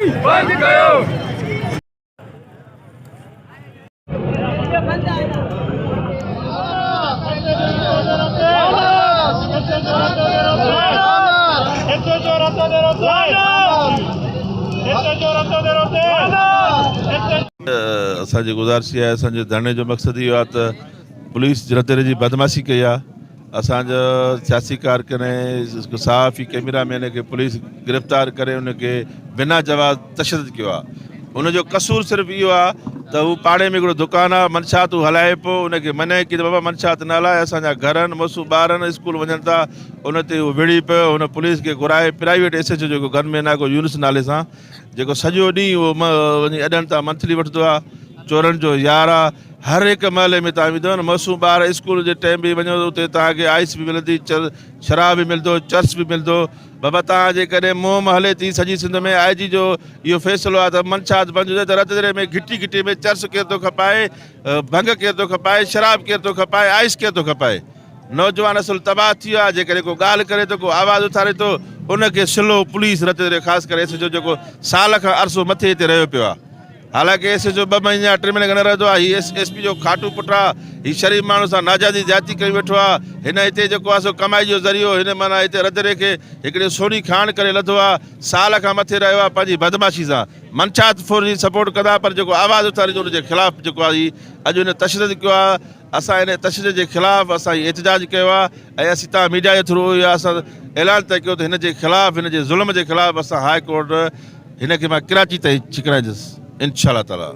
बंद कयो। असांजी गुज़ारिश आहे, असांजे धरणे जो मक़सदु इहो आहे त पुलिस रतेरे जी बदमाशी कई आहे। असांजो सियासी कारकुन सहाफ़ी कैमरामैन खे पुलिस गिरफ़्तार करे उनखे बिना जवाब तशदुद कयो आहे। उनजो कसूर सिर्फ़ु इहो आहे त हू पाड़े में हिकिड़ो दुकानु आहे, मनशात हू हलाए पियो, उनखे मने की त बाबा मनशात न हलाए, असांजा घर आहिनि, मासूम ॿार आहिनि, स्कूल वञनि था, उन ते हू विड़ी पियो। हुन पुलिस खे घुराए प्राइवेट SHO जेको गनमैन आहे, को यूनुस नाले सां, जेको सॼो ॾींहुं उहो वञी अॾनि तां मंथली वठंदो आहे, चोरनि जो यार आहे। हर हिकु महले में तव्हां वेंदव न, मासूम ॿार स्कूल जे टाइम बि वञो उते तव्हांखे आइस बि मिलंदी, शराब बि मिलंदो, चर्च बि मिलंदो। बाबा तव्हां जेकॾहिं मुंहं में हले थी सॼी सिंध में IG जो इहो फ़ैसिलो आहे त मनशात बंदि हुजे, त रतदरे में घिटी में चर्च केरु थो खपाए, भंग केरु थो खपाए, शराब केरु थो खपाए, आइस केरु थो खपाए। नौजवान असुल तबाह थी वियो आहे। जेकॾहिं को ॻाल्हि करे थो, को आवाज़ उथारे थो, उनखे स्लो पुलिस रतदरे ख़ासि करे SHO जेको साल खां अरसो मथे हिते रहियो पियो आहे। हालांकि SHO 2 महीना 3 महीना न रहंदो आहे। हीउ SP जो खाटू पुटु आहे, हीउ शरीफ़ माण्हू सां नाजायज़ी ज्यादती कई वेठो आहे। हिन हिते जेको आहे सो कमाई जो ज़रियो, हिन माना हिते रंधिणे खे हिकिड़े सोनी खाण करे लथो आहे, साल खां मथे रहियो आहे पंहिंजी बदमाशी सां। मनशात फोर्स जी सपोर्ट कंदा, पर जेको आवाज़ उथारे जो उनजे ख़िलाफ़ु जेको आहे अॼु हिन तशदुद कयो आहे। असां हिन तशदुद जे ख़िलाफ़ु असां एहतिजाज कयो आहे ऐं असीं तव्हां मीडिया जे थ्रू इहो असां ऐलान तय कयो त हिन जे ख़िलाफ़ु, हिन जे ज़ुल्म जे ख़िलाफ़ु असां हाई कोर्ट हिनखे मां कराची ताईं छिकराईंदुसि इंशाअल्लाह ताला।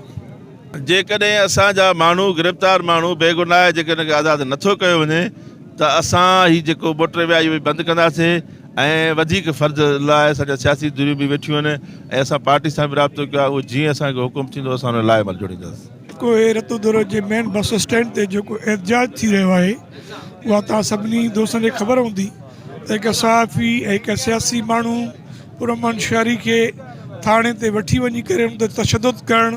जेकॾहिं असांजा माण्हू गिरफ़्तार माण्हू बेगुनाह जेकॾहिं आज़ादु नथो कयो वञे त असां हीउ जेको मोटर विया इहो बंदि कंदासीं ऐं वधीक फ़र्ज़ लाइ असांजा सियासी धुरियूं बि वेठियूं आहिनि ऐं असां पार्टी सां बि राब्तो कयो आहे। उहो जीअं असांखे हुकुम थींदो असां हुन लाइ अमल जोड़ींदासीं। कोई रतोदरो जे मेन बस स्टैंड ते जेको एहतजाज थी रहियो आहे, उहा तव्हां सभिनी दोस्तनि खे ख़बर हूंदी त हिकु सहाफ़ी ऐं हिकु सियासी माण्हू पुरअमन शहरी खे थाणे ते वठी वञी करे उन ते तशदुद करणु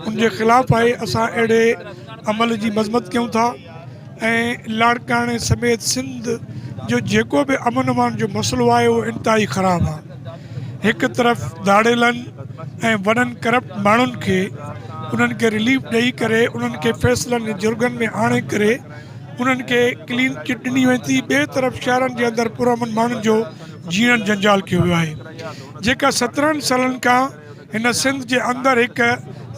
उनजे ख़िलाफ़ु आहे। असां अहिड़े अमल जी मज़मत कयूं था ऐं लाड़काणे समेत सिंध जो जेको बि अमन अमान जो मसइलो आहे उहो इंतिहाई ख़राबु आहे। हिकु तरफ़ दाड़ेलनि ऐं वॾनि करप्ट माण्हुनि खे उन्हनि खे रिलीफ ॾेई करे उन्हनि खे फ़ैसिलनि जुर्गनि में आणे करे उन्हनि खे क्लीन चिट ॾिनी वई थी। ॿिए तरफ़ शहरनि जे अंदरि पुरअमन माण्हुनि जो जीअण जंजाल कयो वियो आहे। जेका 17 सालनि खां हिन सिंध जे अंदरि हिकु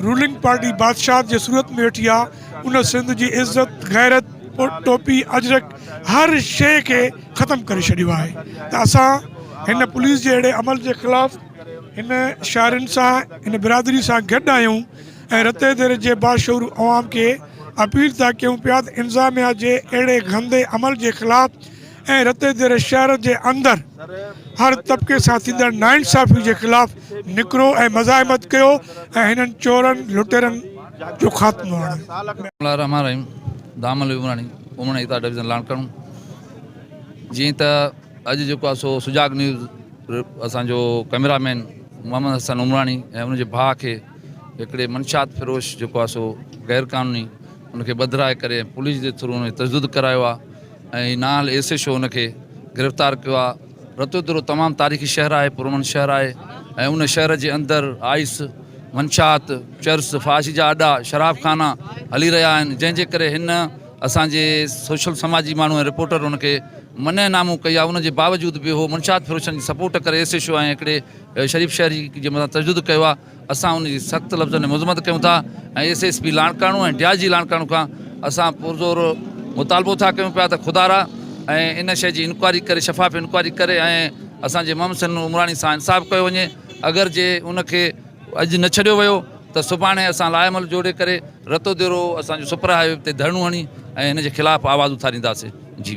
रूलिंग पार्टी बादशाह जे सूरत में वेठी आहे, उन सिंध जी इज़त गैरत टोपी अजरक हर शइ खे ख़तमु करे छॾियो आहे। त असां हिन पुलिस जे अहिड़े अमल जे ख़िलाफ़ु हिन शाइरनि सां, हिन बिरादरी सां गॾु आहियूं ऐं रते दरे जे बाशऊर अवाम खे अपील था कयूं पिया त इंतज़ामिया जे अहिड़े गंदे अमल जे ख़िलाफ़ु ऐं रते दरे शहर जे अंदरि हर तबिके सां थींदड़ नाइंसाफ़ी जे ख़िलाफ़ु निकिरो ऐं मज़ाहिमत कयो ऐं हिननि चोरनि लुटेरनि जो ख़ात्मो आणियो। दामल उमराणी इता डिवीज़न लाणकाणू। जीअं त अॼु जेको आहे सो सुजाग न्यूज़ असांजो कैमरामैन मोहम्मद हसन उमराणी ऐं उनजे भाउ खे हिकिड़े मनशात फ़िरोश जेको आहे सो गैर क़ानूनी उनखे ॿधराए करे पुलिस जे थ्रू उन तशदुद करायो आहे ऐं नाल SHO उनखे गिरफ़्तार कयो आहे। रतोदरो तमामु तारीख़ी शहर आहे, पुरअमन शहर आहे ऐं उन शहर जे अंदरि आइस, मनशात, चर्च, फाशी जा अॾा, शराब खाना हली रहिया आहिनि, जंहिंजे करे हिन असांजे सोशल समाजी माण्हू ऐं रिपोर्टर उनखे मनेनामो कई आहे। उनजे बावजूद बि उहो मनशात फ़िरोशनि जी सपोर्ट करे SHO ऐं हिकिड़े शरीफ़ शहरी जे मथां तशदुद कयो आहे। असां उनजी सख़्तु लफ़्ज़नि में मज़म्मत कयूं था ऐं SSP लाणकाणू ऐं DIG लाणकाणू खां असां पुरज़ोर मुतालबो था कयूं पिया त खुदारा ऐं इन शइ जी इंक्वायरी करे, शफ़ाफ़ इंक्वायरी करे ऐं असांजे मोहम्मद हसन उमराणी सां इंसाफ़ कयो वञे। अगरि जे उनखे अॼु न छॾियो वियो त सुभाणे असां लाइमल जोड़े करे रतोदरो असांजो सुपर हाईवे ते धरणो हणी ऐं हिन जे ख़िलाफ़ु आवाज़ उथारींदासीं। जी।